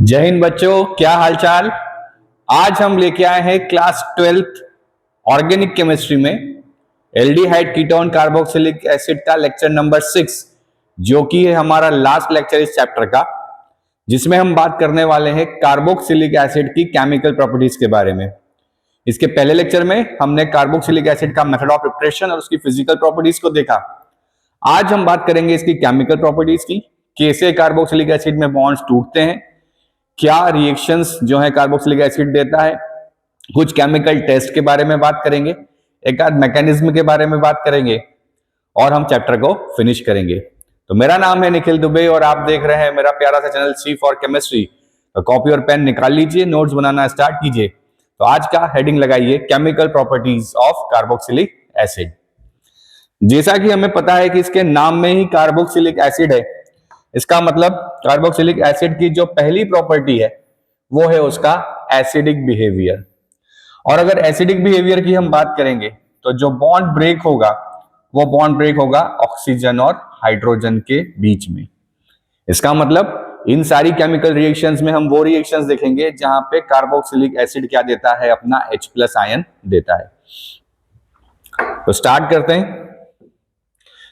जय हिंद बच्चों, क्या हालचाल। आज हम लेके आए हैं क्लास 12th ऑर्गेनिक केमिस्ट्री में एल्डिहाइड कीटोन कार्बोक्सिलिक एसिड का लेक्चर नंबर 6, जो कि है हमारा लास्ट लेक्चर इस चैप्टर का, जिसमें हम बात करने वाले हैं कार्बोक्सिलिक एसिड की केमिकल प्रॉपर्टीज के बारे में। इसके पहले लेक्चर में हमने कार्बोक्सिलिक एसिड का मेथड ऑफ प्रिपरेशन और उसकी फिजिकल प्रॉपर्टीज को देखा। आज हम बात करेंगे इसकी केमिकल प्रॉपर्टीज की, कैसे कार्बोक्सिलिक एसिड में बॉन्ड्स टूटते हैं, क्या रिएक्शंस जो है कार्बोक्सिलिक एसिड देता है, कुछ केमिकल टेस्ट के बारे में बात करेंगे, एक आध मैकेनिज्म के बारे में बात करेंगे और हम चैप्टर को फिनिश करेंगे। तो मेरा नाम है निखिल दुबे और आप देख रहे हैं मेरा प्यारा सा चैनल सी फॉर केमिस्ट्री। तो कॉपी और पेन निकाल लीजिए, नोट्स बनाना स्टार्ट कीजिए। तो आज का हेडिंग लगाइए chemical properties of carboxylic acid. जैसा कि हमें पता है कि इसके नाम में ही कार्बोक्सिलिक एसिड है, इसका मतलब कार्बोक्सिलिक एसिड की जो पहली प्रॉपर्टी है वो है उसका एसिडिक बिहेवियर। और अगर एसिडिक बिहेवियर की हम बात करेंगे तो जो बॉन्ड ब्रेक होगा वो बॉन्ड ब्रेक होगा ऑक्सीजन और हाइड्रोजन के बीच में। इसका मतलब इन सारी केमिकल रिएक्शंस में हम वो रिएक्शंस देखेंगे जहां पे कार्बोक्सिलिक एसिड क्या देता है, अपना H+ आयन देता है। तो स्टार्ट करते हैं।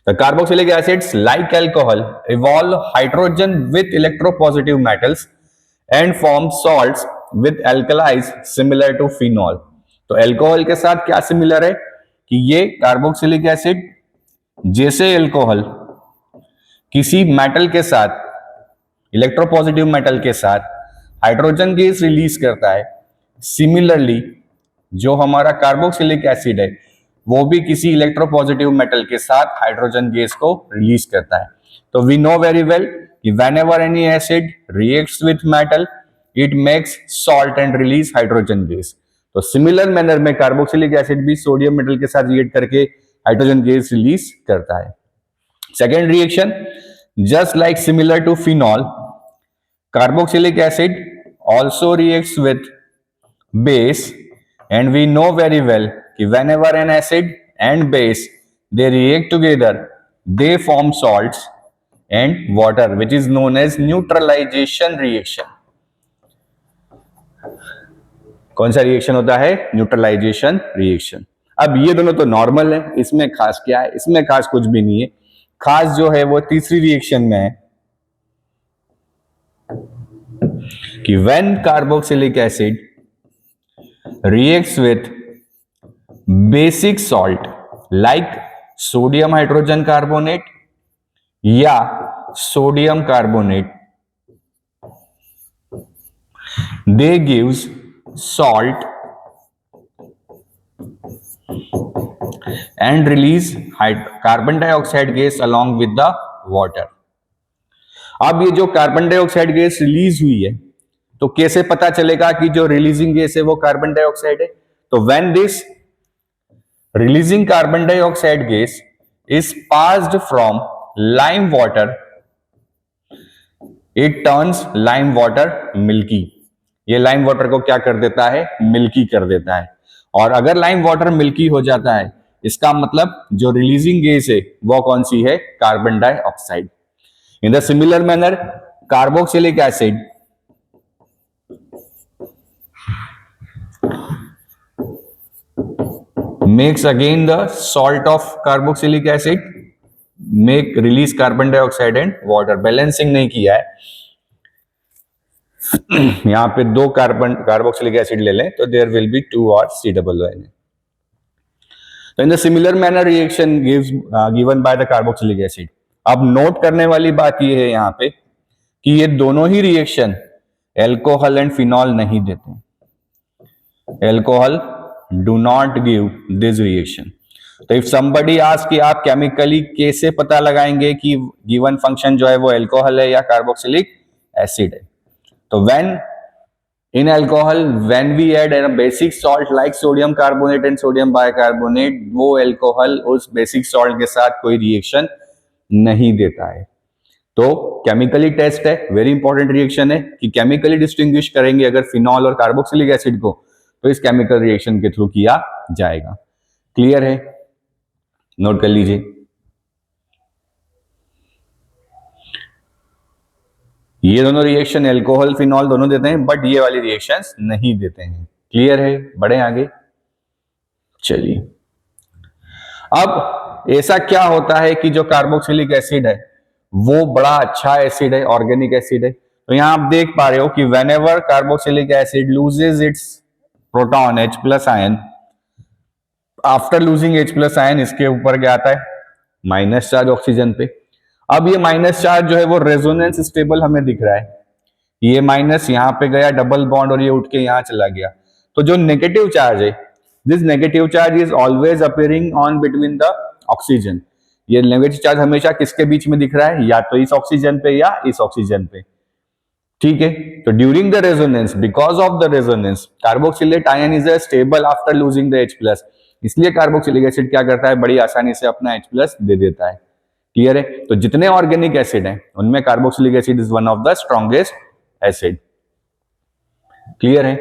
The carboxylic acids, like alcohol, evolve hydrogen with electropositive metals and form salts with alkalis similar to phenol. तो अल्कोहल के साथ क्या सिमिलर है कि ये कार्बोक्सिलिक एसिड जैसे अल्कोहल किसी मेटल के साथ, इलेक्ट्रोपॉजिटिव मेटल के साथ हाइड्रोजन गैस रिलीज करता है, सिमिलरली जो हमारा कार्बोक्सिलिक एसिड है वो भी किसी इलेक्ट्रोपॉजिटिव मेटल के साथ हाइड्रोजन गैस को रिलीज करता है। तो वी नो वेरी वेल कि whenever any acid reacts with metal it makes salt and release hydrogen gas. तो सिमिलर मैनर में कार्बोक्सिलिक एसिड भी सोडियम मेटल के साथ रिएक्ट करके हाइड्रोजन गैस रिलीज करता है। Second reaction, just like similar to phenol, carboxylic acid also reacts with base, and we know very well कि whenever an acid and base they react together they form salts and water, which is known as neutralization reaction. कौन सा reaction होता है? Neutralisation reaction. अब ये दोनों तो normal है, इसमें खास क्या है? इसमें खास कुछ भी नहीं है। खास जो है वो तीसरी रिएक्शन में है कि when carboxylic acid reacts with basic salt like sodium hydrogen carbonate या sodium carbonate, they gives salt and release carbon dioxide gas along with the water. अब ये जो कार्बन डाइऑक्साइड गैस रिलीज हुई है तो कैसे पता चलेगा कि जो रिलीजिंग गैस है वो कार्बन डाइऑक्साइड है? तो when this releasing carbon dioxide gas is passed from lime water, it turns lime water milky. ये लाइम वाटर को क्या कर देता है? मिल्की कर देता है। और अगर लाइम वाटर मिल्की हो जाता है इसका मतलब जो रिलीजिंग गैस है वो कौन सी है? Carbon dioxide. In the similar manner, carboxylic acid makes again the salt of carboxylic acid, make release carbon dioxide and water. Balancing नहीं किया है। यहां पे दो कार्बोक्सिलिक एसिड ले लें तो there will be 2 और C+N. तो in the similar manner reaction given by the carboxylic acid. अब नोट करने वाली बात यह है यहां पे कि ये दोनों ही रिएक्शन एल्कोहल एंड फिनॉल नहीं देते। Alcohol do not give this reaction. तो इफ समबडी आस्क कि आप केमिकली कैसे पता लगाएंगे कि गिवन फंक्शन जो है वो एल्कोहल है या कार्बोक्सिलिक एसिड है, तो when in alcohol when we add a basic salt like sodium carbonate and sodium bicarbonate, वो एल्कोहल उस बेसिक सॉल्ट के साथ कोई रिएक्शन नहीं देता है। तो केमिकली टेस्ट है, वेरी इंपॉर्टेंट रिएक्शन है कि केमिकली डिस्टिंग्विश करेंगे अगर फिनॉल और कार्बोक्सिलिक एसिड को तो इस केमिकल रिएक्शन के थ्रू किया जाएगा। क्लियर है? नोट कर लीजिए। ये दोनों रिएक्शन एल्कोहल फिनॉल दोनों देते हैं, बट ये वाली रिएक्शंस नहीं देते हैं। क्लियर है? बढ़े आगे। चलिए, अब ऐसा क्या होता है कि जो कार्बोक्सिलिक एसिड है वो बड़ा अच्छा एसिड है, ऑर्गेनिक एसिड है। तो यहां आप देख पा रहे हो कि whenever carboxylic acid loses it's proton H plus ion, after losing H plus ion इसके ऊपर क्या आता है? माइनस चार्ज ऑक्सीजन पे। अब ये माइनस चार्ज जो है वो रेजोनेंस स्टेबल हमें दिख रहा है। ये माइनस यहाँ पे गया डबल बॉन्ड और ये उठ के यहाँ चला गया। तो जो नेगेटिव चार्ज है, this negative charge is always appearing on between the oxygen. ये नेगेटिव चार्ज हमेशा किसके बीच में दिख रहा है? या तो इस ऑक्सीजन पे या इस ऑक्सीजन पे। ठीक है, तो during the resonance, because of the resonance, carboxylate ion is stubble after losing the H plus. इसलिए कार्बोक्सिलिक एसिड क्या करता है? बड़ी आसानी से अपना H प्लस दे देता है। क्लियर है? तो जितने ऑर्गेनिक एसिड हैं उनमें carboxylic acid is one of the strongest acid. Clear है?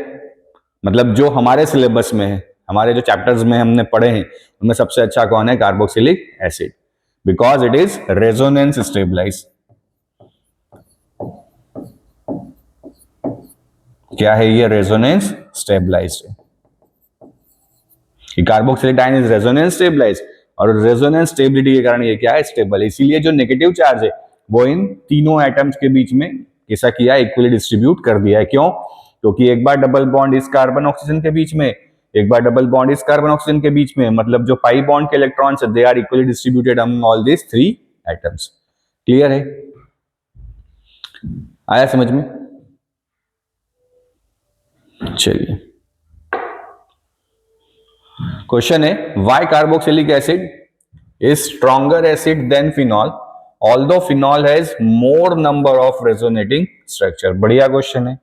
मतलब जो हमारे सिलेबस में है, हमारे जो चैप्टर्स में हमने पढ़े हैं, उनमें सबसे अच्छा कौन है? Carboxylic acid, because it is resonance stabilise. क्या है ये? रेजोनेंस स्टेबलाइज्ड है। Carboxylic ion is resonance stabilised, और रेजोनेंस स्टेबिलिटी के कारण ये क्या है? स्टेबल है। इसीलिए जो नेगेटिव चार्ज है वो इन तीनों एटम्स के बीच में कैसा किया? इक्वली डिस्ट्रीब्यूट कर दिया है। क्यों? क्योंकि एक बार डबल बॉन्ड इस कार्बन ऑक्सीजन के बीच में, एक बार डबल बॉन्ड इस कार्बन ऑक्सीजन के बीच में, मतलब जो पाई बॉन्ड के electrons they are equally distributed among all this three atoms. Clear है? आया समझ में? चलिए, क्वेश्चन है, why carboxylic acid is stronger acid than phenol although phenol has more number of resonating structure. बढ़िया क्वेश्चन है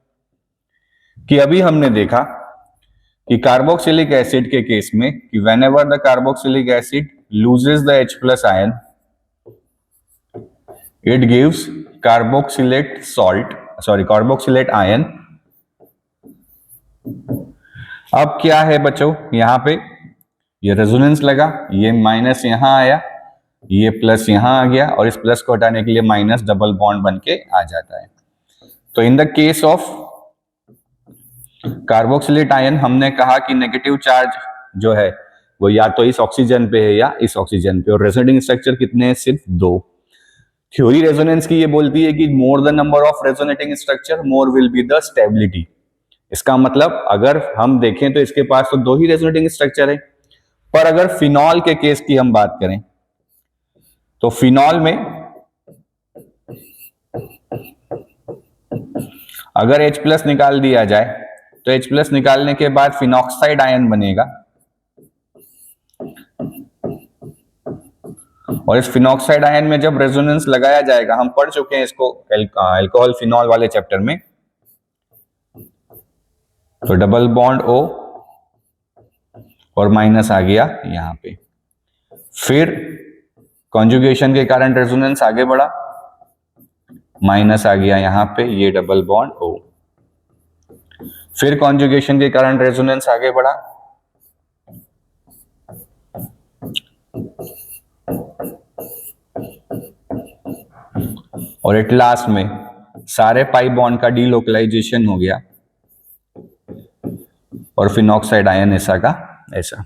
कि अभी हमने देखा कि कार्बोक्सिलिक एसिड के केस में कि whenever the carboxylic acid loses the H plus ion, it gives carboxylate salt, sorry carboxylate ion. अब क्या है बच्चों? यहां पे ये रेजोनेंस लगा, ये माइनस यहां आया, ये प्लस यहां आ गया, और इस प्लस को हटाने के लिए माइनस डबल बॉन्ड बन के आ जाता है। तो in the case of carboxylate ion हमने कहा कि नेगेटिव चार्ज जो है वो या तो इस ऑक्सीजन पे है या इस ऑक्सीजन पे, और रेजोनेटिंग स्ट्रक्चर कितने हैं? सिर्फ दो। थ्योरी रेजोनेंस की ये बोलती है कि more the number of resonating structure more will be the stability. इसका मतलब अगर हम देखें तो इसके पास तो दो ही रेजोनेटिंग स्ट्रक्चर है, पर अगर फिनॉल के केस की हम बात करें तो फिनॉल में अगर H प्लस निकाल दिया जाए तो H प्लस निकालने के बाद फिनॉक्साइड आयन बनेगा, और इस फिनॉक्साइड आयन में जब रेजोनेंस लगाया जाएगा, हम पढ़ चुके हैं इसको अल्कोहल फिनॉल वाले चैप्टर में, तो डबल बॉन्ड O और माइनस आ गया यहां पे। फिर कॉन्जुगेशन के कारण रेजोनेंस आगे बढ़ा, माइनस आ गया यहां पे, ये डबल बॉन्ड O। फिर कॉन्जुगेशन के कारण रेजोनेंस आगे बढ़ा, और एट लास्ट में सारे पाई बॉन्ड का डीलोकलाइजेशन हो गया, और फिनॉक्साइड आयन ऐसा का ऐसा।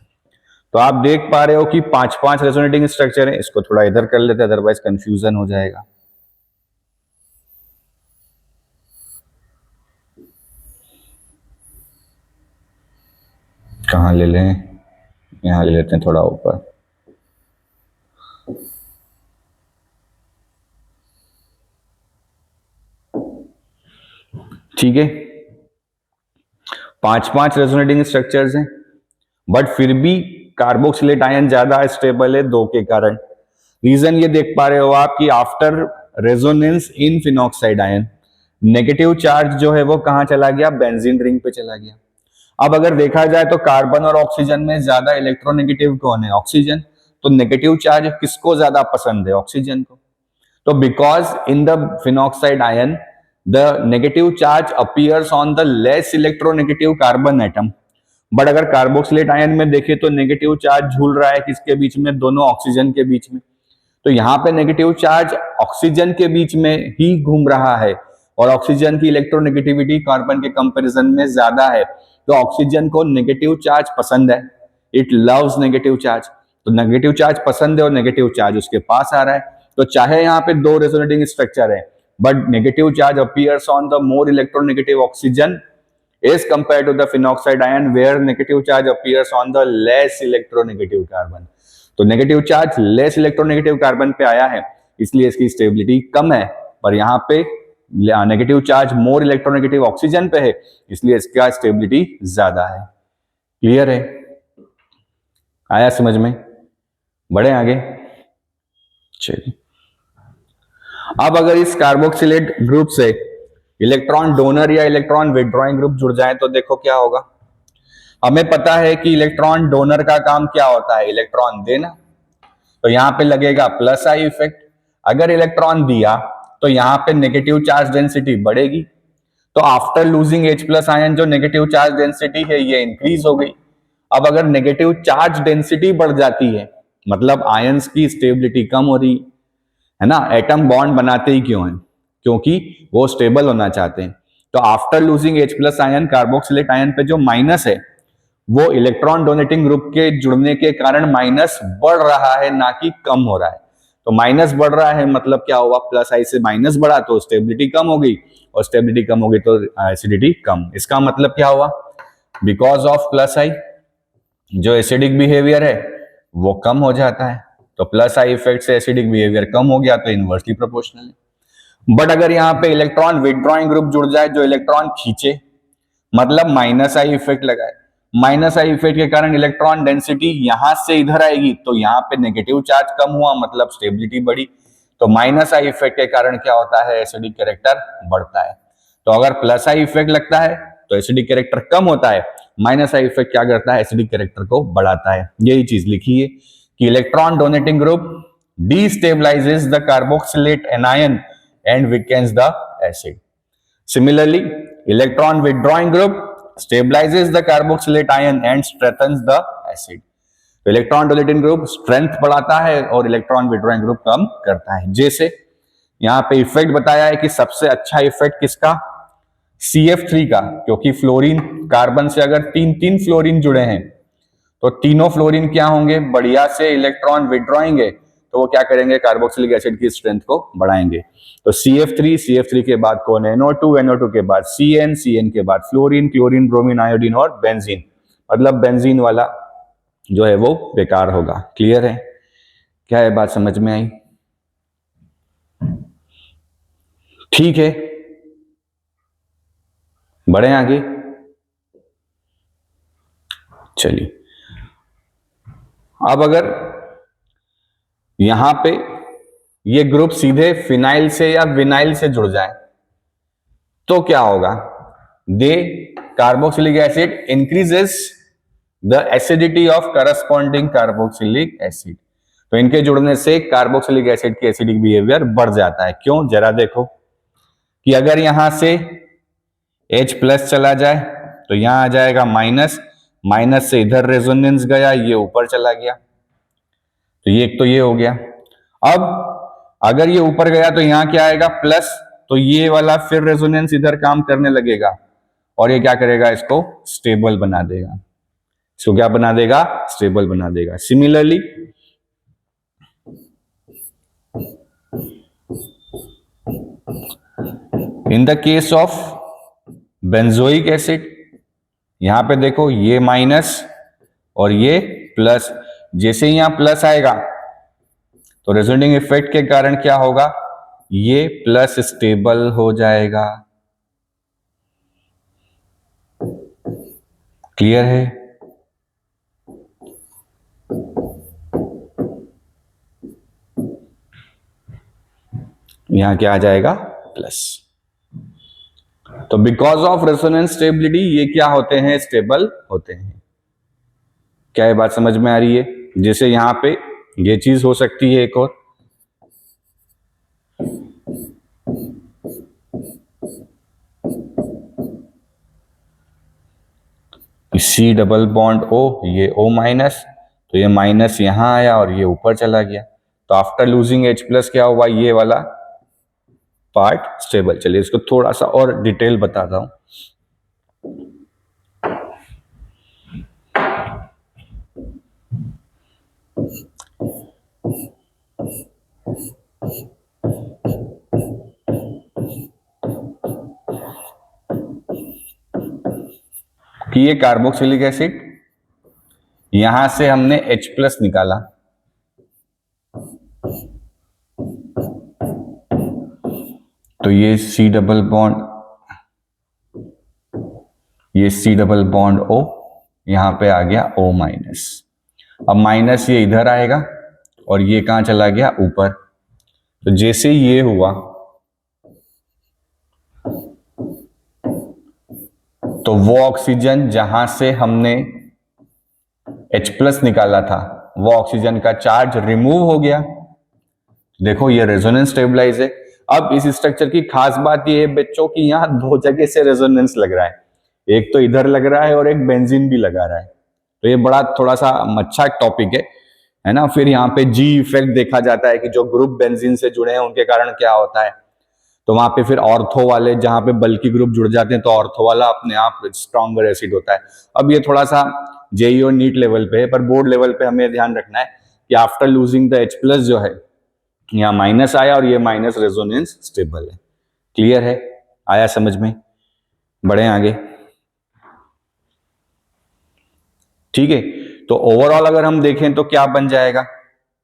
तो आप देख पा रहे हो कि 5-5 रेजोनेटिंग स्ट्रक्चर है। इसको थोड़ा इधर कर लेते, अदरवाइज कंफ्यूजन हो जाएगा। कहां ले लें? यहां ले लेते हैं थोड़ा ऊपर। ठीक है, 5-5 रेजोनेटिंग स्ट्रक्चर्स हैं, बट फिर भी कार्बोक्सिलेट आयन ज्यादा स्टेबल है दो के कारण। रीजन ये देख पा रहे हो आप कि after resonance in phenoxide ion, negative charge जो है वो कहां चला गया? बेंजीन रिंग पे चला गया। अब अगर देखा जाए तो कार्बन और ऑक्सीजन में ज्यादा इलेक्ट्रोनेगेटिव कौन है? ऑक्सीजन। तो नेगेटिव चार्ज किसको ज्यादा पसंद है? ऑक्सीजन को। तो because in the phenoxide ion the negative charge appears on the less electronegative carbon atom, but अगर कार्बोक्सिलेट आयन में देखें तो नेगेटिव चार्ज झूल रहा है किसके बीच में? दोनों ऑक्सीजन के बीच में। तो यहां पे नेगेटिव चार्ज ऑक्सीजन के बीच में ही घूम रहा है, और ऑक्सीजन की इलेक्ट्रोनेगेटिविटी कार्बन के कंपैरिजन में ज्यादा है, तो ऑक्सीजन को नेगेटिव चार्ज पसंद है, इट लव्स नेगेटिव चार्ज। तो नेगेटिव चार्ज पसंद है और नेगेटिव चार्ज उसके पास आ रहा है, तो चाहे यहाँ पे दो रेजोनेटिंग स्ट्रक्चर है, but negative charge appears on the more electronegative oxygen is compared to the phenoxide ion where negative charge appears on the less electronegative carbon। तो negative charge less electronegative carbon पे आया है, इसलिए इसकी stability कम है, पर यहाँ पे negative charge more electronegative oxygen पे है, इसलिए इसका स्टेबिलिटी ज्यादा है। क्लियर है? आया समझ में? बढ़े आगे। चलिए, अब अगर इस कार्बोक्सिलेट ग्रुप से इलेक्ट्रॉन डोनर या इलेक्ट्रॉन विड्रॉइंग ग्रुप जुड़ जाए तो देखो क्या होगा। हमें पता है कि इलेक्ट्रॉन डोनर का काम क्या होता है, इलेक्ट्रॉन देना, तो यहां पे लगेगा प्लस आई इफेक्ट। अगर इलेक्ट्रॉन दिया तो यहां पे नेगेटिव चार्ज डेंसिटी बढ़ेगी, तो after losing H plus ion जो नेगेटिव चार्ज डेंसिटी है ये इंक्रीज हो गई। अब अगर नेगेटिव चार्ज डेंसिटी बढ़ जाती है मतलब आयंस की स्टेबिलिटी कम हो रही है ना। एटम बॉन्ड बनाते ही क्यों है? क्योंकि वो स्टेबल होना चाहते हैं। तो after losing H plus ion carboxylate ion पे जो माइनस है वो इलेक्ट्रॉन डोनेटिंग ग्रुप के जुड़ने के कारण माइनस बढ़ रहा है, ना कि कम हो रहा है। तो माइनस बढ़ रहा है मतलब क्या हुआ, प्लस आई से माइनस बढ़ा तो स्टेबिलिटी कम हो गई, और स्टेबिलिटी कम हो गई तो एसिडिटी कम। इसका मतलब क्या हुआ, बिकॉज ऑफ प्लस आई जो एसिडिक बिहेवियर है वो कम हो जाता है। तो प्लस आई इफेक्ट से एसिडिक बिहेवियर कम हो गया, तो इनवर्सली प्रोपोर्शनल है। बट अगर यहाँ पे इलेक्ट्रॉन विथड्रॉइंग ग्रुप जुड़ जाए जो इलेक्ट्रॉन खींचे, मतलब माइनस आई इफेक्ट लगाए, माइनस आई इफेक्ट के कारण इलेक्ट्रॉन डेंसिटी यहां से इधर आएगी, तो यहाँ पे नेगेटिव चार्ज कम हुआ मतलब स्टेबिलिटी बढ़ी। तो माइनस आई इफेक्ट के कारण क्या होता है, एसिडिक कैरेक्टर बढ़ता है। तो अगर प्लस आई इफेक्ट लगता है तो एसिडिक कैरेक्टर कम होता है, माइनस आई इफेक्ट क्या करता है, एसिडिक कैरेक्टर को बढ़ाता है। यही चीज लिखी है कि electron donating group destabilizes the carboxylate anion and weakens the acid. Similarly, electron withdrawing group stabilizes the carboxylate ion and strengthens the acid. तो इलेक्ट्रॉन डोनेटिंग ग्रुप स्ट्रेंथ बढ़ाता है और इलेक्ट्रॉन विड्रॉइंग ग्रुप कम करता है। जैसे यहाँ पे इफेक्ट बताया है कि सबसे अच्छा इफेक्ट किसका, CF3 का, क्योंकि फ्लोरीन कार्बन से अगर तीन फ्लोरीन जुड़े हैं तो तीनों फ्लोरीन क्या होंगे, बढ़िया से इलेक्ट्रॉन विड्रॉइंग है, तो वो क्या करेंगे, कार्बोक्सिलिक एसिड की स्ट्रेंथ को बढ़ाएंगे। तो CF3 के बाद कौन है, NO2 के बाद CN के बाद फ्लोरीन, क्लोरीन, ब्रोमीन, आयोडीन और बेंजीन, मतलब बेंजीन वाला जो है वो बेकार होगा। क्लियर है? क्या है बात समझ में आई? ठीक है, बढ़े आगे। चलिए, अब अगर यहां पे ये ग्रुप सीधे फिनाइल से या विनाइल से जुड़ जाए तो क्या होगा, they carboxylic acid increases the acidity of corresponding carboxylic acid. तो इनके जुड़ने से कार्बोक्सिलिक एसिड की एसिडिक बिहेवियर बढ़ जाता है। क्यों, जरा देखो कि अगर यहां से H प्लस चला जाए तो यहां आ जाएगा माइनस, माइनस से इधर रेजोनेंस गया, ये ऊपर चला गया, तो ये एक तो ये हो गया। अब अगर ये ऊपर गया तो यहां क्या आएगा, प्लस, तो ये वाला फिर रेजोनेंस इधर काम करने लगेगा और ये क्या करेगा, इसको स्टेबल बना देगा। इसको क्या बना देगा, स्टेबल बना देगा। Similarly in the case of benzoic acid, यहां पे देखो ये माइनस और ये प्लस, जैसे ही यहां प्लस आएगा तो रेजोनेटिंग इफेक्ट के कारण क्या होगा, ये प्लस स्टेबल हो जाएगा। क्लियर है? यहां क्या आ जाएगा, प्लस। तो बिकॉज ऑफ रेजोनेंस स्टेबिलिटी ये क्या होते हैं, स्टेबल होते हैं। क्या ये बात समझ में आ रही है? जैसे यहां पे ये चीज हो सकती है एक और, C डबल बॉन्ड O, ये O माइनस, तो ये माइनस यहां आया और ये ऊपर चला गया, तो आफ्टर लूजिंग H प्लस क्या हुआ, ये वाला पार्ट स्टेबल। चलिए इसको थोड़ा सा और डिटेल बताता हूं। कि ये कार्बोक्सिलिक एसिड, यहां से हमने H+ निकाला, तो ये C डबल बॉन्ड, ये C डबल बॉन्ड O, यहां पे आ गया O-। अब माइनस ये इधर आएगा और ये कहां चला गया, ऊपर। तो जैसे ये हुआ तो वो ऑक्सीजन जहां से हमने H+ निकाला था, वो ऑक्सीजन का चार्ज रिमूव हो गया। देखो ये रेजोनेंस स्टेबलाइज है। अब इस स्ट्रक्चर की खास बात ये है बच्चों की यहाँ दो जगह से रेजोनेंस लग रहा है, एक तो इधर लग रहा है और एक बेंजीन भी लगा रहा है। तो ये बड़ा थोड़ा सा अच्छा टॉपिक है ना। फिर यहाँ पे जी इफेक्ट देखा जाता है कि जो ग्रुप बेंजीन से जुड़े हैं उनके कारण क्या होता है। तो वहां पे फिर ऑर्थो वाले, जहां पे बल्कि ग्रुप जुड़ जाते हैं तो ऑर्थो वाला अपने आप स्ट्रॉन्गर एसिड होता है। अब ये थोड़ा सा जेई और नीट लेवल पे है, पर बोर्ड लेवल पे हमें ध्यान रखना है कि आफ्टर लूजिंग द H+ जो है, यहाँ माइनस आया और ये माइनस रेजोनेंस स्टेबल है। क्लियर है, आया समझ में? बढ़े आगे। ठीक है, तो ओवरऑल अगर हम देखें तो क्या बन जाएगा,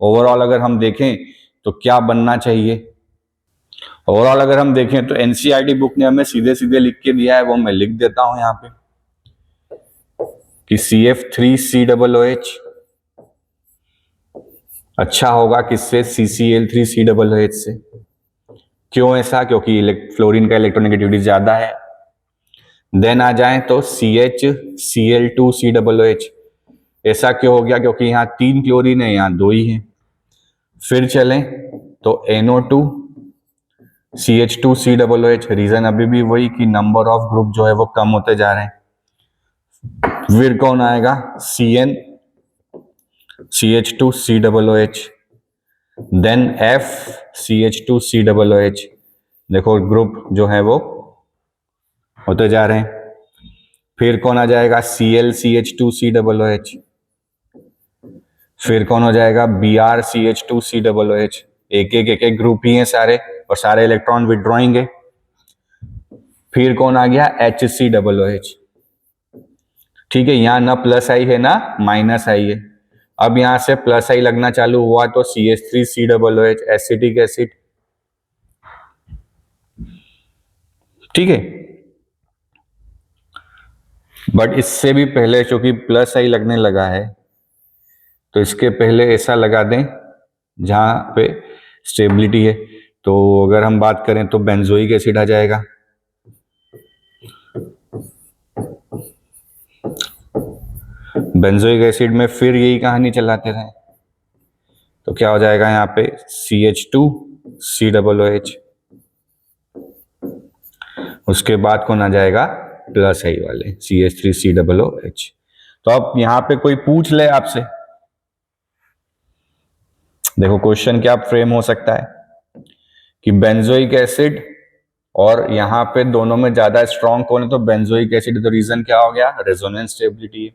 ओवरऑल अगर हम देखें तो क्या बनना चाहिए। ओवरऑल अगर हम देखें तो एनसीईआरटी बुक ने हमें सीधे सीधे लिख के दिया है, वो मैं लिख देता हूं यहां पे कि CF3COOH अच्छा होगा किससे, CCl3COOH से। क्यों ऐसा? क्योंकि फ्लोरीन का इलेक्ट्रोनेगेटिविटी ज्यादा है। देन आ जाए तो CHCl2COOH, ऐसा क्यों हो गया? क्योंकि यहाँ 3 क्लोरीन है, यहाँ 2 ही है। फिर चलें तो NO2 CH2COOH, रीजन अभी भी वही कि नंबर ऑफ ग्रुप जो है वो कम होते जा रहे हैं। फिर कौन आएगा? CN CH2COOH, then F CH2COOH। देखो ग्रुप जो है वो होते जा रहे हैं। फिर कौन आ जाएगा? Cl CH2COOH। फिर कौन हो जाएगा? Br CH2COOH। एक ग्रुप ही है सारे, और सारे इलेक्ट्रॉन विड्रॉइंग है। फिर कौन आ गया? HCOOH। ठीक है, यहां ना प्लस आई है ना माइनस आई है। अब यहां से प्लस आई लगना चालू हुआ तो CH3COOH, एसिटिक एसिड। ठीक है, बट इससे भी पहले क्योंकि प्लस आई लगने लगा है तो इसके पहले ऐसा लगा दें जहां पे स्टेबिलिटी है। तो अगर हम बात करें तो बेंजोइक एसिड आ जाएगा। बेंजोइक एसिड में फिर यही कहानी चलाते रहे तो क्या हो जाएगा? यहाँ पे CH2COOH। उसके बाद कौन आ जाएगा? प्लस आई वाले CH3COOH। तो अब यहां पे कोई पूछ ले आपसे, देखो क्वेश्चन क्या फ्रेम हो सकता है कि बेंजोइक एसिड और यहां पे दोनों में ज्यादा स्ट्रॉन्ग कौन है? तो बेंजोइक एसिड। तो रीजन क्या हो गया? रेजोनेंस स्टेबिलिटी है।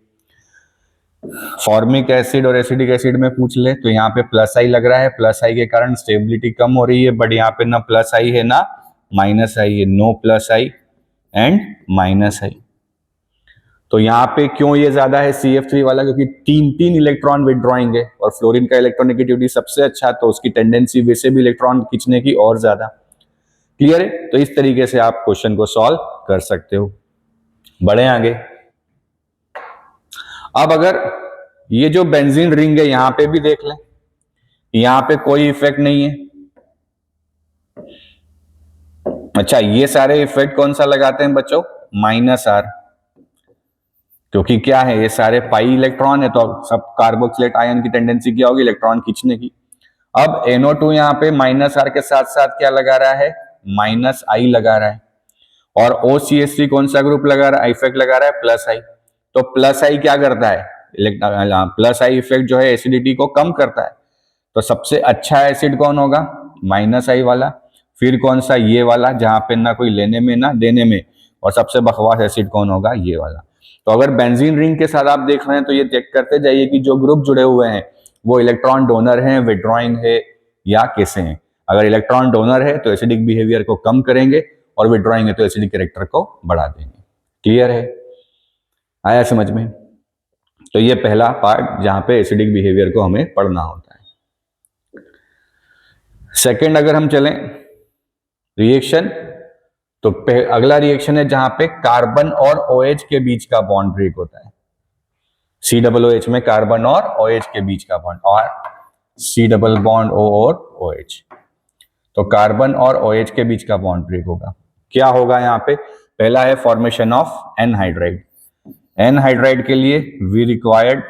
फॉर्मिक एसिड और एसिडिक एसिड में पूछ ले तो यहाँ पे प्लस आई लग रहा है, प्लस आई के कारण स्टेबिलिटी कम हो रही है। बट यहाँ पे ना प्लस आई है ना माइनस आई है, no plus I and minus I. तो यहाँ पे क्यों ये ज्यादा है CF3 वाला? क्योंकि 3 इलेक्ट्रॉन विड्रॉइंग है और फ्लोरीन का इलेक्ट्रोनेगेटिविटी सबसे अच्छा, तो उसकी टेंडेंसी वैसे भी इलेक्ट्रॉन खींचने की और ज्यादा। क्लियर है? तो इस तरीके से आप क्वेश्चन को सॉल्व कर सकते हो। बढ़े आगे। अब अगर ये जो बेंजीन रिंग है यहां पे भी देख लें, यहां पे कोई इफेक्ट नहीं है। अच्छा, ये सारे इफेक्ट कौन सा लगाते हैं बच्चों? -R। क्योंकि क्या है, ये सारे पाई इलेक्ट्रॉन है तो सब कार्बोक्सिलेट आयन की टेंडेंसी क्या होगी? इलेक्ट्रॉन खींचने की। अब NO2 यहाँ पे -R के साथ साथ क्या लगा रहा है? -I लगा रहा है। और OCH3 कौन सा ग्रुप लगा रहा है? इफेक्ट लगा रहा है प्लस आई। तो प्लस आई क्या करता है? प्लस आई इफेक्ट जो है एसिडिटी को कम करता है। तो सबसे अच्छा एसिड कौन होगा? -I वाला। फिर कौन सा, ये वाला जहां पे ना कोई लेने में ना देने में, और सबसे बकवास एसिड कौन होगा, ये वाला। तो अगर बेंजीन रिंग के साथ आप देख रहे हैं तो ये चेक करते जाइए कि जो ग्रुप जुड़े हुए हैं वो इलेक्ट्रॉन डोनर हैं, विड्रॉइंग है या कैसे हैं। अगर इलेक्ट्रॉन डोनर है तो एसिडिक बिहेवियर को कम करेंगे, और विड्रॉइंग है तो एसिडिक कैरेक्टर को बढ़ा देंगे। क्लियर है, आया समझ में? तो ये पहला पार्ट जहां पे एसिडिक बिहेवियर को हमें पढ़ना होता है। सेकंड अगर हम चलें रिएक्शन, तो अगला रिएक्शन है जहां पे कार्बन और OH के बीच का बॉन्ड ब्रेक होता है। COOH में कार्बन और OH के बीच का बॉन्ड, और C डबल बॉन्ड O और OH, तो कार्बन और OH के बीच का बॉन्ड ब्रेक होगा। क्या होगा यहाँ पे? पहला है फॉर्मेशन ऑफ एनहाइड्राइड। एनहाइड्राइड के लिए we required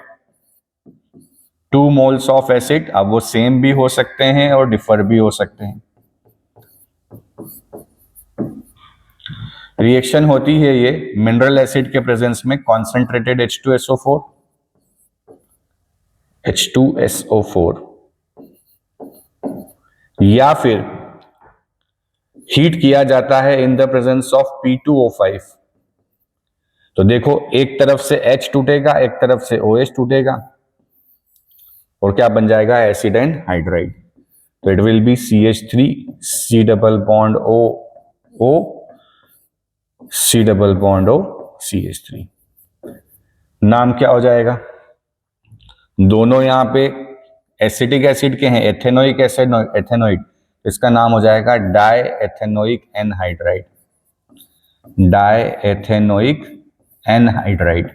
2 moles of acid. अब वो सेम भी हो सकते हैं और डिफर भी हो सकते हैं। रिएक्शन होती है ये मिनरल एसिड के प्रेजेंस में, कॉन्सेंट्रेटेड H2SO4, या फिर हीट किया जाता है in the presence of P2O5। तो देखो, एक तरफ से H टूटेगा, एक तरफ से OH टूटेगा, और क्या बन जाएगा? Acid and hydride. तो it will be CH3 C double bond O C double bond O CH3। नाम क्या हो जाएगा? दोनों यहां पे एसिटिक एसिड के हैं, एथेनोइक एसिड, एथेनोइड, इसका नाम हो जाएगा di ethanoic anhydride. Di ethanoic anhydride,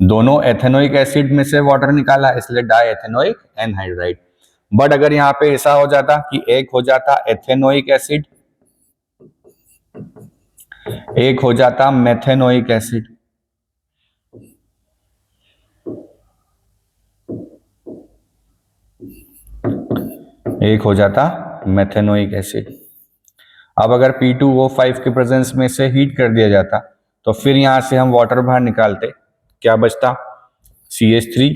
दोनों एथेनोइक एसिड में से वाटर निकाला, इसलिए डाई एथेनोइक एनहाइड्राइड। बट अगर यहां पे ऐसा हो जाता कि एक हो जाता एथेनोइक एसिड, एक हो जाता मेथेनोइक एसिड, एक हो जाता मेथेनोइक एसिड। अब अगर P2O5 के प्रेजेंस में से हीट कर दिया जाता तो फिर यहां से हम वाटर बाहर निकालते, क्या बचता? CH3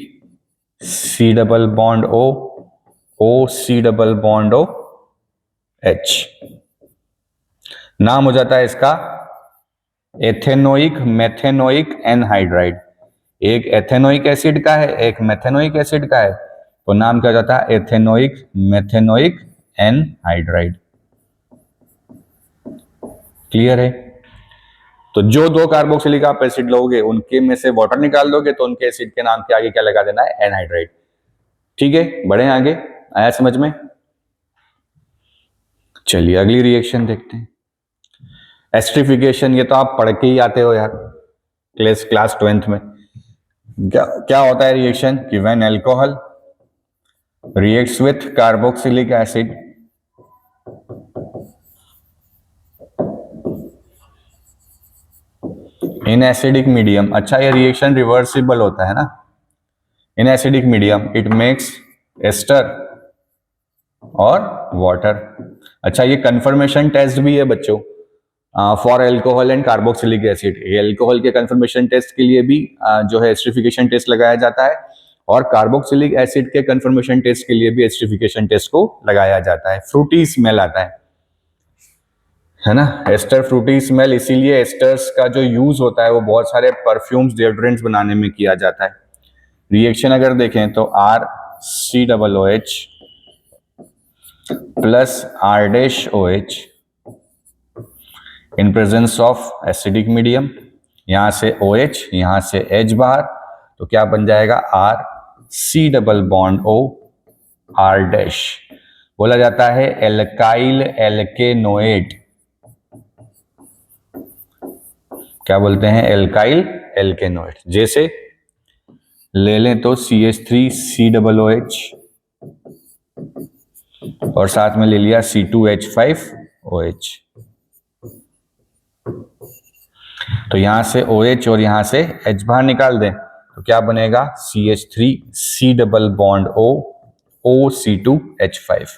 C double bond O C double bond O H। नाम हो जाता है इसका एथेनोइक मेथेनोइक एनहाइड्राइड। एक एथेनोइक एसिड का है, एक मेथेनोइक एसिड का है, तो नाम क्या हो जाता है? Ethanoic methanoic anhydride. क्लियर है? तो जो 2 कार्बोक्सिलिक आप एसिड लोगे उनके में से वाटर निकाल दोगे तो उनके एसिड के नाम के आगे क्या लगा देना है? एनहाइड्राइड। ठीक है, बढ़े आगे, आया समझ में? चलिए अगली रिएक्शन देखते हैं, एस्ट्रिफिकेशन। ये तो आप पढ़ के ही आते हो यार, क्लास 12th में। क्या होता है रिएक्शन? कि when alcohol reacts with carboxylic acid in acidic medium. अच्छा, ये रिएक्शन रिवर्सिबल होता है ना? In acidic medium it makes ester और वाटर। अच्छा, ये कंफर्मेशन टेस्ट भी है बच्चों for alcohol and carboxylic acid. ये अल्कोहल के कंफर्मेशन टेस्ट के लिए भी जो है एस्ट्रिफिकेशन टेस्ट लगाया जाता है, और कार्बोक्सिलिक एसिड के कंफर्मेशन टेस्ट के लिए भी एस्ट्रिफिकेशन टेस्ट को लगाया जाता है। फ्रूटी स्मेल आता है ना? एस्टर फ्रूटी स्मेल, इसीलिए एस्टर्स का जो यूज होता है वो बहुत सारे परफ्यूम्स, डिओड्रेंट्स बनाने में किया जाता है। रिएक्शन अगर देखें तो RCOOH plus R-OH in presence of acidic medium, यहां से OH, यहां से H बाहर, तो क्या बन जाएगा? RC double bond O R-। बोला जाता है एल्काइल एल्केनोएट। क्या बोलते हैं? Alkyl alkanoate. जैसे ले लें तो CH3COOH और साथ में ले लिया C2H5OH, तो यहां से OH और यहां से H बाहर निकाल दें तो क्या बनेगा? CH3C double bond O OC2H5,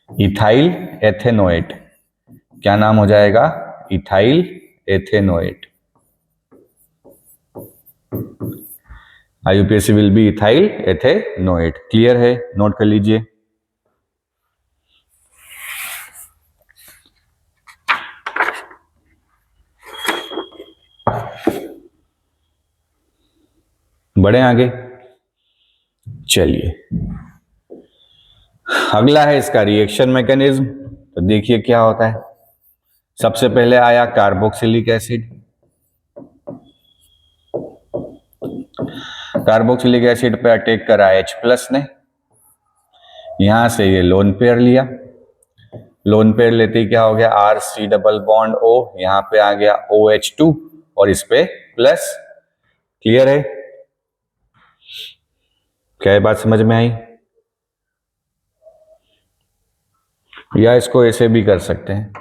ethyl ethanoate. क्या नाम हो जाएगा? Ethyl ethanoate. IUPAC will be ethyl ethanoate. Clear है? नोट कर लीजिए। बढ़े आगे। चलिए, अगला है इसका रिएक्शन मैकेनिज्म। तो देखिए क्या होता है। सबसे पहले आया कार्बोक्सिलिक एसिड। कार्बोक्सिलिक एसिड पे अटैक करा H+ ने, यहां से ये लोन पेयर लिया। लोन पेयर लेते ही क्या हो गया, RC डबल बॉन्ड O, यहां पे आ गया OH2 और इस पे प्लस। क्लियर है? क्या ये बात समझ में आई? या इसको ऐसे भी कर सकते हैं।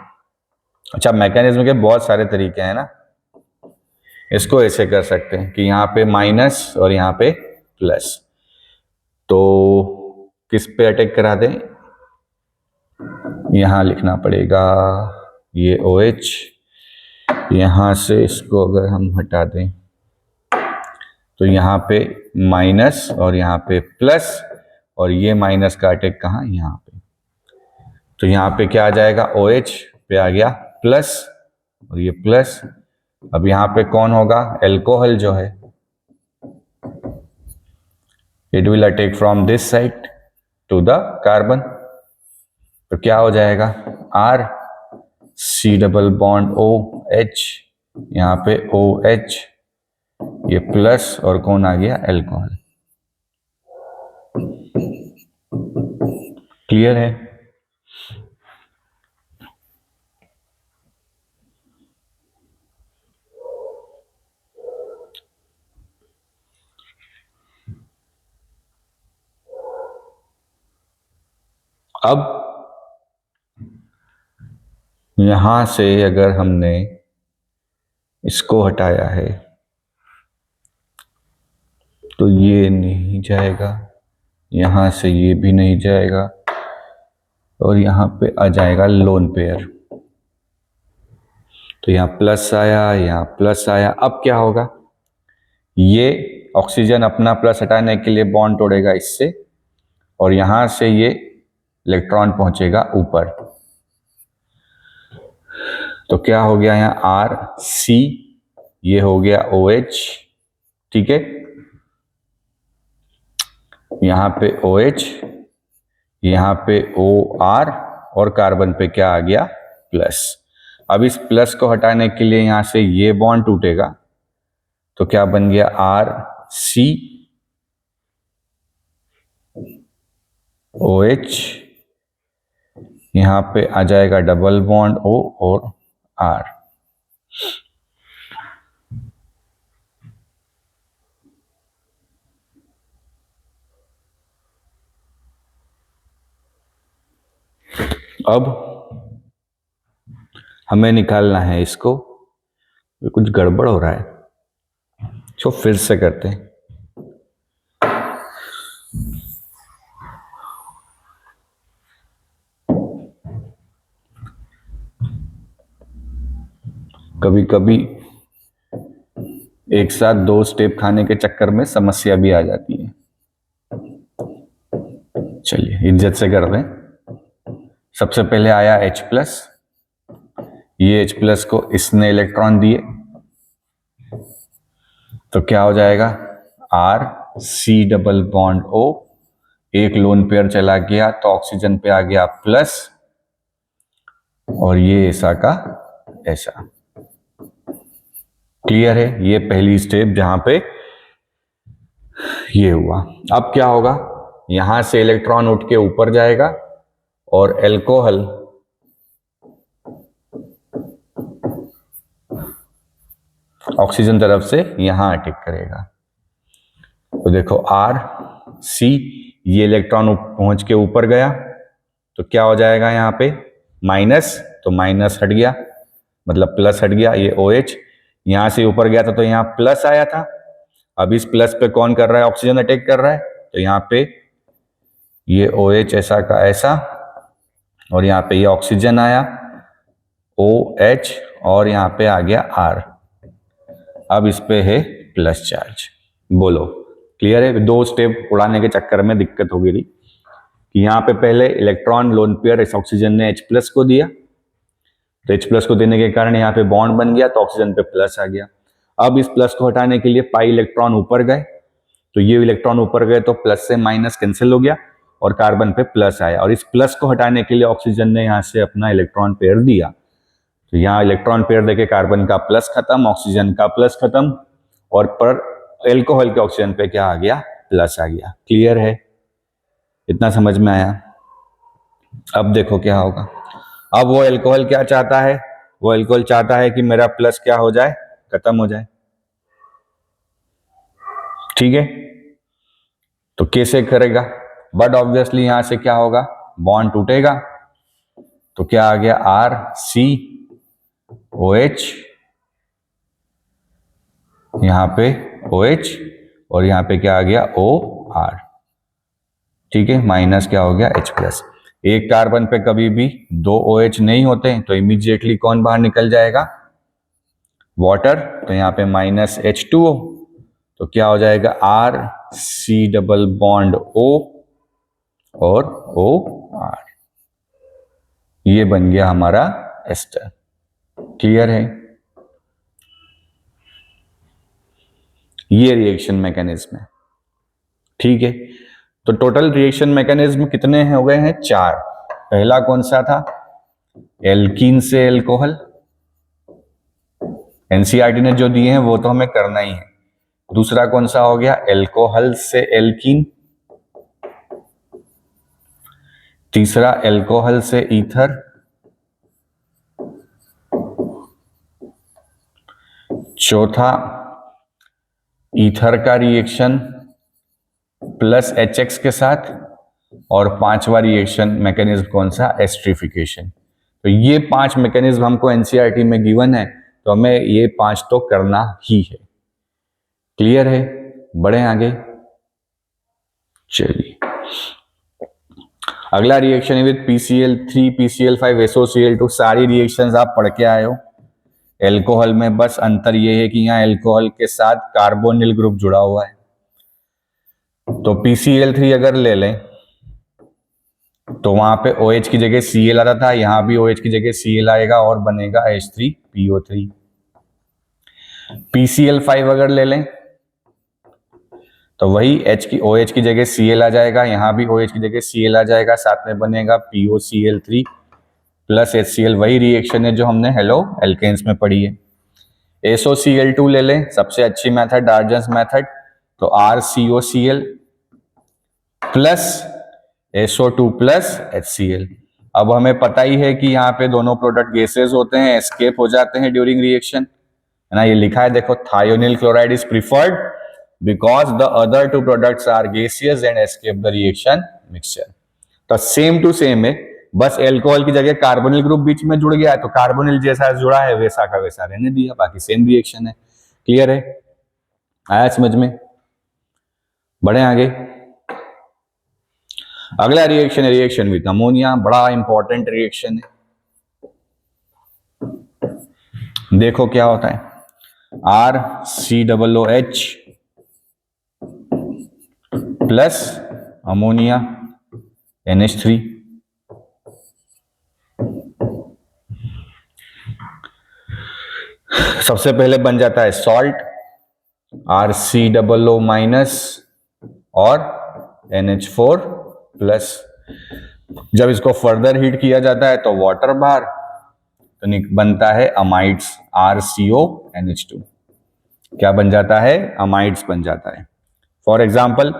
अच्छा, मैकेनिज्म के बहुत सारे तरीके हैं ना। इसको ऐसे कर सकते हैं कि यहाँ पे माइनस और यहाँ पे प्लस। तो किस पे अटैक करा दें, यहां लिखना पड़ेगा ये OH, यहां से इसको अगर हम हटा दें तो यहाँ पे माइनस और यहाँ पे प्लस, और ये माइनस का अटैक कहाँ, यहाँ पे। तो यहाँ पे क्या आ जाएगा, OH पे आ गया प्लस और ये प्लस। अब यहाँ पे कौन होगा, एल्कोहल जो है, it will attack from this side to the carbon. तो क्या हो जाएगा, RC डबल बॉन्ड OH, यहाँ पे OH, ये प्लस और कौन आ गया, एल्कोहल। क्लियर है? अब यहां से अगर हमने इसको हटाया है तो ये नहीं जाएगा, यहां से ये भी नहीं जाएगा, और यहां पे आ जाएगा लोन पेयर। तो यहाँ प्लस आया, यहाँ प्लस आया। अब क्या होगा, ये ऑक्सीजन अपना प्लस हटाने के लिए बॉन्ड तोड़ेगा इससे, और यहां से ये इलेक्ट्रॉन पहुंचेगा ऊपर। तो क्या हो गया, यहाँ RC, ये हो गया OH, ठीक है, यहाँ पे OH, यहाँ पे OR, और कार्बन पे क्या आ गया, प्लस। अब इस प्लस को हटाने के लिए यहां से ये बॉन्ड टूटेगा, तो क्या बन गया, RC OH, यहां पे आ जाएगा डबल बॉन्ड O और R। अब हमें निकालना है इसको, कुछ गड़बड़ हो रहा है, तो फिर से करते हैं। कभी कभी एक साथ 2 स्टेप खाने के चक्कर में समस्या भी आ जाती है। चलिए इज्जत से कर दें। सबसे पहले आया H+, ये H+ को इसने इलेक्ट्रॉन दिए, तो क्या हो जाएगा, RC डबल बॉन्ड O, एक लोन पेयर चला गया तो ऑक्सीजन पे आ गया प्लस, और ये ऐसा का ऐसा। क्लियर है? ये पहली स्टेप जहां पे ये हुआ। अब क्या होगा, यहां से इलेक्ट्रॉन उठ के ऊपर जाएगा और एल्कोहल ऑक्सीजन तरफ से यहां अटैक करेगा। तो देखो RC, ये इलेक्ट्रॉन पहुंच के ऊपर गया, तो क्या हो जाएगा यहाँ पे, माइनस, तो माइनस हट गया, मतलब प्लस हट गया। ये OH यहां से ऊपर गया था तो यहाँ प्लस आया था, अब इस प्लस पे कौन कर रहा है, ऑक्सीजन अटैक कर रहा है, तो यहाँ पे ये OH ऐसा का ऐसा, और यहाँ पे ये ऑक्सीजन आया OH, और यहाँ पे आ गया R। अब इस पे है प्लस चार्ज। बोलो क्लियर है? 2 स्टेप उड़ाने के चक्कर में दिक्कत हो गई थी कि यहाँ पे पहले इलेक्ट्रॉन लोन पेयर इस ऑक्सीजन ने H+ को दिया, तो H+ को देने के कारण यहाँ पे बॉन्ड बन गया, तो ऑक्सीजन पे प्लस आ गया। अब इस प्लस को हटाने के लिए पाई इलेक्ट्रॉन ऊपर गए, तो ये इलेक्ट्रॉन ऊपर गए तो प्लस से माइनस कैंसिल हो गया और कार्बन पे प्लस आया, और इस प्लस को हटाने के लिए ऑक्सीजन ने यहाँ से अपना इलेक्ट्रॉन पेयर दिया। तो यहाँ इलेक्ट्रॉन पेयर देके कार्बन का प्लस खत्म, ऑक्सीजन का प्लस खत्म, और पर एल्कोहल के ऑक्सीजन पे क्या आ गया, प्लस आ गया। क्लियर है, इतना समझ में आया। अब देखो क्या होगा। अब वो एल्कोहल क्या चाहता है, वो एल्कोहल चाहता है कि मेरा प्लस क्या हो जाए, खत्म हो जाए। ठीक है, तो कैसे करेगा, बट ऑब्वियसली यहां से क्या होगा, बॉन्ड टूटेगा। तो क्या आ गया, आर सी ओ एच, यहां पे ओ एच, और यहां पे क्या आ गया, ओ आर। ठीक है, माइनस क्या हो गया, एच प्लस। एक कार्बन पे कभी भी दो ओ एच नहीं होते, तो इमीडिएटली कौन बाहर निकल जाएगा, वाटर। तो यहाँ पे माइनस H2O, तो क्या हो जाएगा, R C double bond O और O R, ये बन गया हमारा एस्टर। क्लियर है, ये रिएक्शन मैकेनिज्म है। ठीक है, तो टोटल रिएक्शन मैकेनिज्म कितने हो गए हैं, 4। पहला कौन सा था, एल्कीन से एल्कोहल, एनसीईआरटी ने जो दिए हैं वो तो हमें करना ही है। दूसरा कौन सा हो गया, एल्कोहल से एल्कीन। तीसरा एल्कोहल से ईथर। चौथा ईथर का रिएक्शन प्लस HX के साथ, और पांचवा रिएक्शन मैकेनिज्म कौन सा, एस्ट्रिफिकेशन। तो ये 5 मैकेनिज्म हमको एनसीईआरटी में गिवन है, तो हमें ये 5 तो करना ही है। क्लियर है, बढ़े आगे। चलिए, अगला रिएक्शन है विद PCl3 PCl5 SOCl2। सारी रिएक्शंस आप पढ़ के आए हो। एल्कोहल में बस अंतर ये है कि यहाँ एल्कोहल के साथ कार्बोनिल ग्रुप जुड़ा हुआ है। तो PCl3 अगर ले लें तो वहां पे OH की जगह Cl आता था, यहां भी OH की जगह Cl आएगा और बनेगा H3PO3। PCl5 अगर ले लें तो वही OH की जगह Cl आ जाएगा, यहां भी OH की जगह Cl आ जाएगा, साथ में बनेगा POCl3 प्लस HCl। वही रिएक्शन है जो हमने हेलो एल्केन्स में पढ़ी है। SOCl2 ले लें, सबसे अच्छी मेथड डार्जन्स मेथड, तो RCOCl plus SO2 plus HCl। अब हमें पता ही है कि यहाँ पे दोनों प्रोडक्ट गैसेस होते हैं, एस्केप हो जाते हैं ड्यूरिंग रिएक्शन, है ना। ये लिखा है देखो, thionyl chloride is preferred because the other two products are gaseous and escape the reaction mixture. तो सेम टू सेम है, बस एल्कोहल की जगह कार्बोनिल ग्रुप बीच में जुड़ गया है, तो कार्बोनिल जैसा जुड़ा है वैसा का वैसा रहने दिया, बाकी सेम रिएक्शन है। क्लियर है, आया समझ में, बढ़े आगे। अगला रिएक्शन है रिएक्शन विद अमोनिया, बड़ा इंपॉर्टेंट रिएक्शन है। देखो क्या होता है, RCOOH प्लस अमोनिया NH3। सबसे पहले बन जाता है सॉल्ट, RCOO माइनस और NH4 प्लस। जब इसको फर्दर हीट किया जाता है तो वाटर बाहर, तो बनता है अमाइड्स, RCONH2। क्या बन जाता है, अमाइड्स बन जाता है। फॉर एग्जाम्पल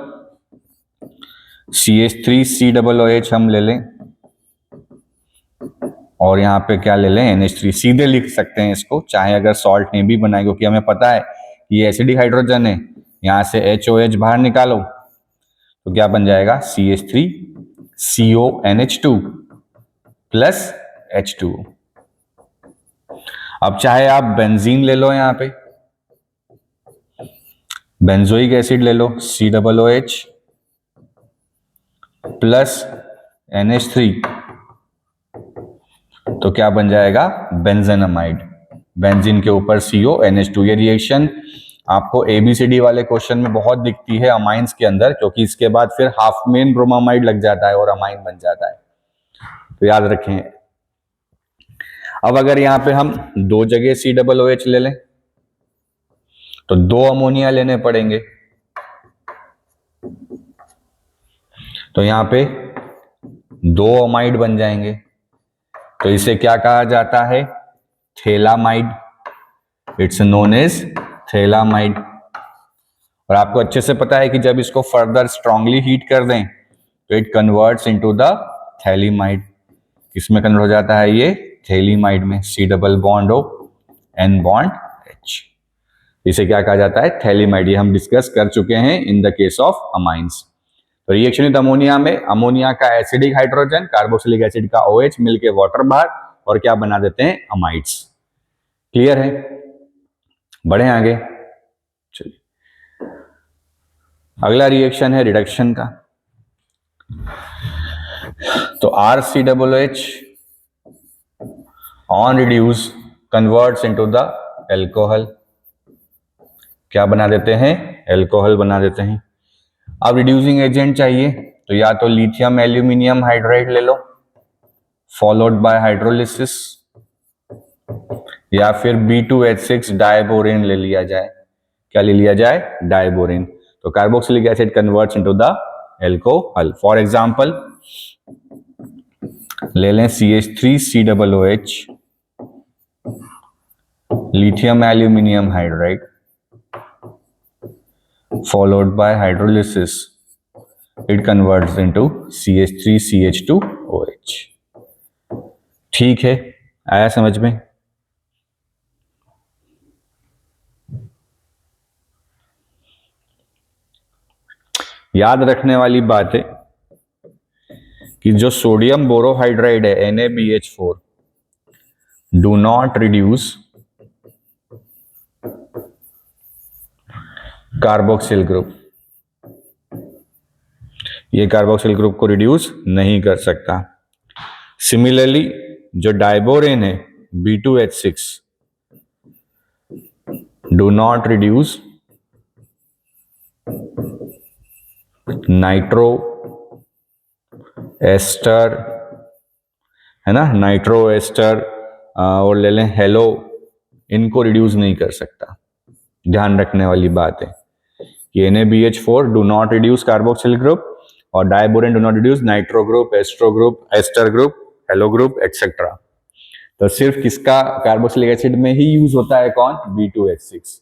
CH3COOH हम ले लें, और यहाँ पे क्या ले लें, NH3। सीधे लिख सकते हैं इसको, चाहे अगर सॉल्ट नहीं भी बनाए, क्योंकि हमें पता है कि ये एसिडिक हाइड्रोजन है। यहाँ से HOH बाहर निकालो तो क्या बन जाएगा, CH3CONH2 प्लस H2O। अब चाहे आप बेंजीन ले लो, यहाँ पे बेंजोइक एसिड ले लो, COOH प्लस NH3, तो क्या बन जाएगा, बेंजेनामाइड। बेंजीन के ऊपर CONH2। ये रिएक्शन आपको ABCD वाले क्वेश्चन में बहुत दिखती है अमाइंस के अंदर, क्योंकि इसके बाद फिर हाफ मेन ब्रोमामाइड लग जाता है और अमाइन बन जाता है, तो याद रखें। अब अगर यहाँ पे हम दो जगह COOH ले लें तो 2 अमोनिया लेने पड़ेंगे, तो यहाँ पे 2 अमाइड बन जाएंगे, तो इसे क्या कहा जाता है? Thalidomide. It's known as thalidomide. और आपको अच्छे से पता है कि जब इसको फर्दर स्ट्रांगली हीट कर दें तो it converts into the phthalimide. किसमें कन्वर्ट हो जाता है ये? थैलीमाइड में। C double bond O N bond H। इसे क्या कहा जाता है? थैलीमाइड। ये हम डिस्कस कर चुके हैं in the case of amines. तो रिएक्शन विद अमोनिया में अमोनिया का एसिडिक हाइड्रोजन, कार्बोक्सिलिक एसिड का OH मिलके वाटर बाहर, और क्या बना देते हैं? अमाइड्स। क्लियर है? बढ़े आगे। चलिए, अगला रिएक्शन है रिडक्शन का। तो RCOOH on reduce converts into the alcohol. क्या बना देते हैं? एल्कोहल बना देते हैं। अब रिड्यूसिंग एजेंट चाहिए तो या तो लिथियम एल्यूमिनियम हाइड्राइड ले लो फॉलोड बाय हाइड्रोलिसिस, या फिर B2H6 डायबोरेन ले लिया जाए। क्या ले लिया जाए? डायबोरेन। तो carboxylic acid converts into the alcohol. For example ले लें CH3COOH lithium aluminium hydride followed by hydrolysis, it converts into CH3CH2OH। ठीक है, आया समझ में? याद रखने वाली बात है कि जो सोडियम बोरोहाइड्राइड है NaBH4 do not reduce carboxyl group. ये कार्बोक्सिल ग्रुप को रिड्यूस नहीं कर सकता। सिमिलरली जो डायबोरेन है B2H6 do not reduce nitro ester, है ना, नाइट्रो एस्टर और ले लें हेलो, इनको रिड्यूस नहीं कर सकता। ध्यान रखने वाली बात है कि NaBH4 do not reduce carboxyl group और diborane do not reduce nitro group, ester group, ester group, halo group etcetera. तो सिर्फ किसका कार्बोक्सिलिक एसिड में ही यूज होता है? कौन? B2H6।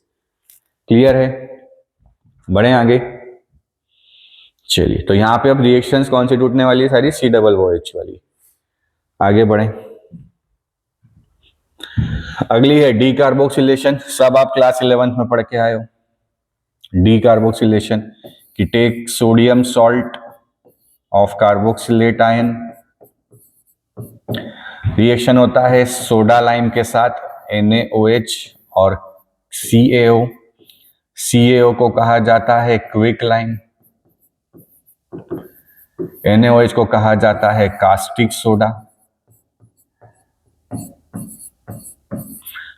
क्लियर है? बढ़े आगे। चलिए, तो यहां पे अब रिएक्शंस कौन सी टूटने वाली है? सारी COOH वाली। आगे बढ़े। अगली है डी कार्बोक्सिलेशन। सब आप क्लास 11th में पढ़ के आए हो। डी कार्बोक्सिलेशन कि take sodium salt of carboxylate ion, reaction होता है सोडा लाइम के साथ NaOH और CaO। CaO को कहा जाता है क्विक लाइम, NaOH को कहा जाता है कास्टिक सोडा।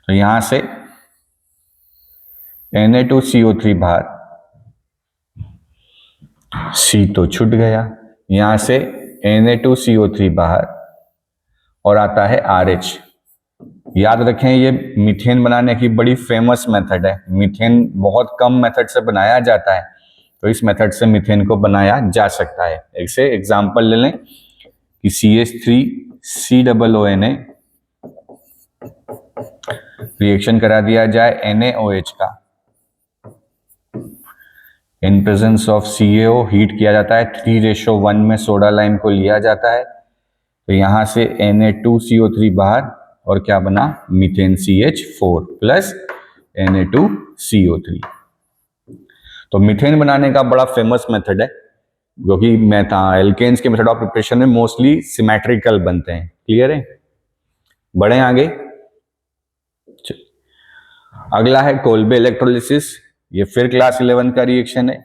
तो यहां से Na2CO3 बाहर, C तो छूट गया, यहां से Na2CO3 बाहर और आता है RH। याद रखें ये मीथेन बनाने की बड़ी फेमस मेथड है। मीथेन बहुत कम मेथड से बनाया जाता है, तो इस मेथड से मीथेन को बनाया जा सकता है। ऐसे एग्जांपल ले लें कि CH3COONA रिएक्शन करा दिया जाए NaOH का, in presence of CaO heat किया जाता है, 3:1 में सोडा लाइम को लिया जाता है। तो यहां से Na2CO3 बाहर और क्या बना? Methane CH4 plus Na2CO3। तो मीथेन बनाने का बड़ा फेमस मेथड है, क्योंकि एल्केन्स के मेथड ऑफ प्रिपरेशन में मोस्टली सिमेट्रिकल बनते हैं। क्लियर है? बढ़े आगे। अगला है कोल्बे इलेक्ट्रोलिसिस। ये फिर क्लास 11 का रिएक्शन है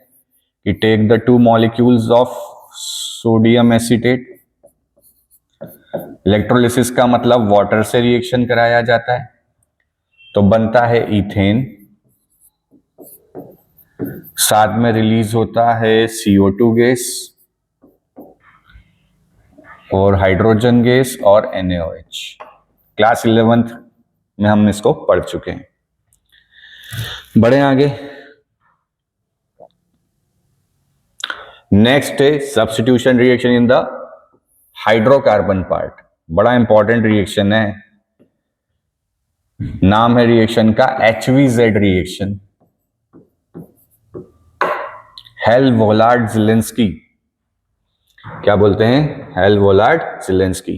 कि take the 2 molecules of sodium acetate. Electrolysis का मतलब वाटर से रिएक्शन कराया जाता है, तो बनता है इथेन, साथ में रिलीज होता है CO2 गैस और हाइड्रोजन गैस और NaOH। क्लास 11th में हमने इसको पढ़ चुके हैं। बढ़े आगे। नेक्स्ट है substitution reaction in the hydrocarbon part. बड़ा इंपॉर्टेंट रिएक्शन है, नाम है रिएक्शन का HVZ रिएक्शन, हेल-वोलार्ड-ज़ेलेंस्की। क्या बोलते हैं? हेल-वोलार्ड-ज़ेलेंस्की।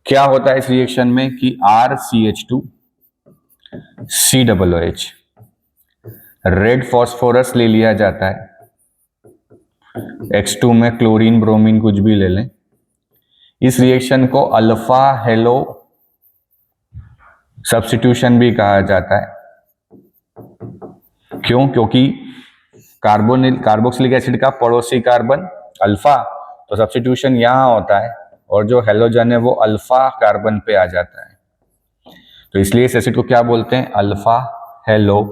क्या होता है इस रिएक्शन में कि RCH2 COOH रेड फॉस्फोरस ले लिया जाता है, X2 में क्लोरीन ब्रोमीन कुछ भी ले लें। इस रिएक्शन को अल्फा हेलो सब्स्टिट्यूशन भी कहा जाता है। क्यों? क्योंकि कार्बोक्सिलिक एसिड का पड़ोसी कार्बन अल्फा, तो सब्स्टिट्यूशन यहां होता है और जो हेलोजन है वो अल्फा कार्बन पे आ जाता है, तो इसलिए इस एसिड को क्या बोलते हैं? Alpha halo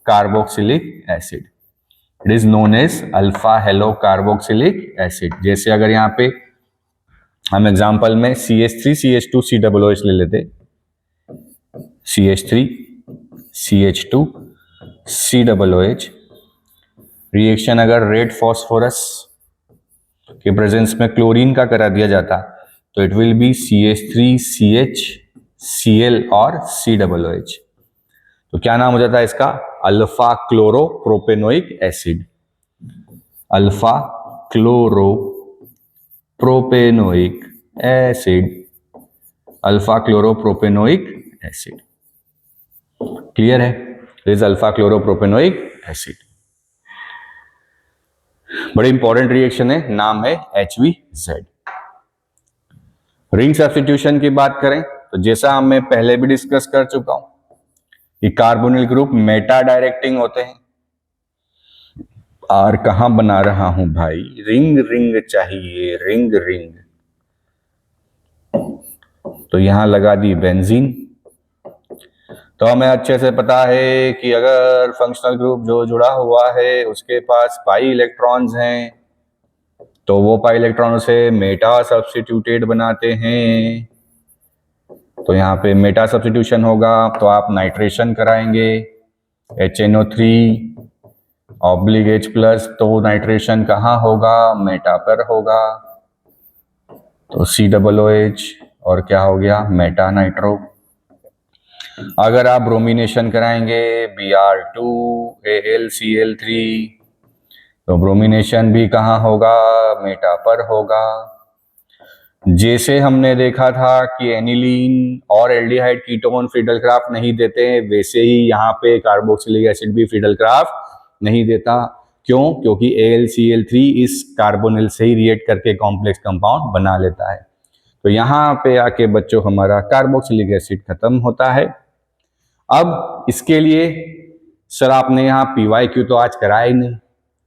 carboxylic acid. It is known as alpha halo carboxylic acid. जैसे अगर यहाँ पे हम एग्जांपल में CH3CH2 COOH ले लेते, CH3CH2 COOH रिएक्शन अगर रेड फॉस्फोरस के प्रेजेंस में क्लोरीन का करा दिया जाता तो इट विल बी CH3CHCl और COOH। तो क्या नाम हो जाता है इसका? Alpha chloro propanoic acid. Alpha chloro propanoic acid, alpha chloro propanoic acid. Clear है? This is alpha chloro propanoic acid. बड़ी इंपॉर्टेंट रिएक्शन है, नाम है HVZ। रिंग सब्स्टिट्यूशन की बात करें तो जैसा मैं पहले भी डिस्कस कर चुका हूं कि कार्बोनिल ग्रुप मेटा डायरेक्टिंग होते हैं। आर कहां बना रहा हूं भाई? रिंग रिंग चाहिए, रिंग रिंग, तो यहां लगा दी बेंजीन। तो हमें अच्छे से पता है कि अगर फंक्शनल ग्रुप जो जुड़ा हुआ है उसके पास पाई इलेक्ट्रॉन्स हैं तो वो पाई इलेक्ट्रॉनों से मेटा सब्स्टिट्यूटेड बनाते हैं। तो यहाँ पे मेटा सब्स्टिट्यूशन होगा तो आप नाइट्रेशन कराएंगे, HNO3 ऑब्लिग H प्लस, तो नाइट्रेशन कहाँ होगा? मेटा पर होगा, तो COOH और क्या हो गया? Meta nitro. अगर आप ब्रोमिनेशन कराएंगे Br2 AlCl3 तो ब्रोमिनेशन भी कहाँ होगा? मेटा पर होगा। जैसे हमने देखा था कि एनिलीन और एल्डिहाइड कीटोन फ्रीडलक्राफ्ट नहीं देते, वैसे ही यहाँ पे कार्बोक्सिलिक एसिड भी फ्रीडलक्राफ्ट नहीं देता। क्यों? क्योंकि AlCl3 इस कार्बोनिल से ही रिएक्ट करके कॉम्प्लेक्स कंपाउंड बना लेता है। तो यहाँ पे आके बच्चों हमारा कार्बोक्सिलिक एसिड खत्म होता है। अब इसके लिए सर आपने यहाँ PYQ तो आज कराया ही नहीं,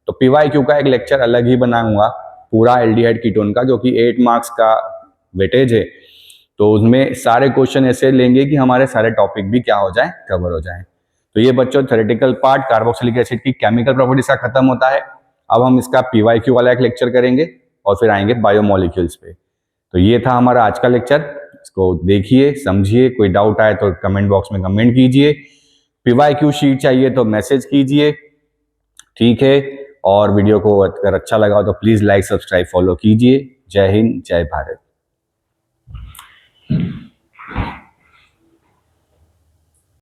तो PYQ का एक लेक्चर अलग ही बनाऊंगा पूरा एल्डिहाइड कीटोन का, क्योंकि 8 मार्क्स का वेटेज है, तो उसमें सारे क्वेश्चन ऐसे लेंगे कि हमारे सारे टॉपिक भी क्या हो जाए? कवर हो जाए। तो ये बच्चों थ्योरेटिकल पार्ट कार्बोक्सिलिक एसिड की केमिकल प्रॉपर्टीज का खत्म होता है। अब हम इसका PYQ वाला एक लेक्चर करेंगे और फिर आएंगे बायोमोलिक्यूल्स पे। तो ये था हमारा आज का लेक्चर, इसको देखिए, समझिए, कोई डाउट आए तो कमेंट बॉक्स में कमेंट कीजिए, PYQ शीट चाहिए तो मैसेज कीजिए, ठीक है। और वीडियो को अगर अच्छा लगा हो तो प्लीज लाइक सब्सक्राइब फॉलो कीजिए। जय हिंद, जय भारत।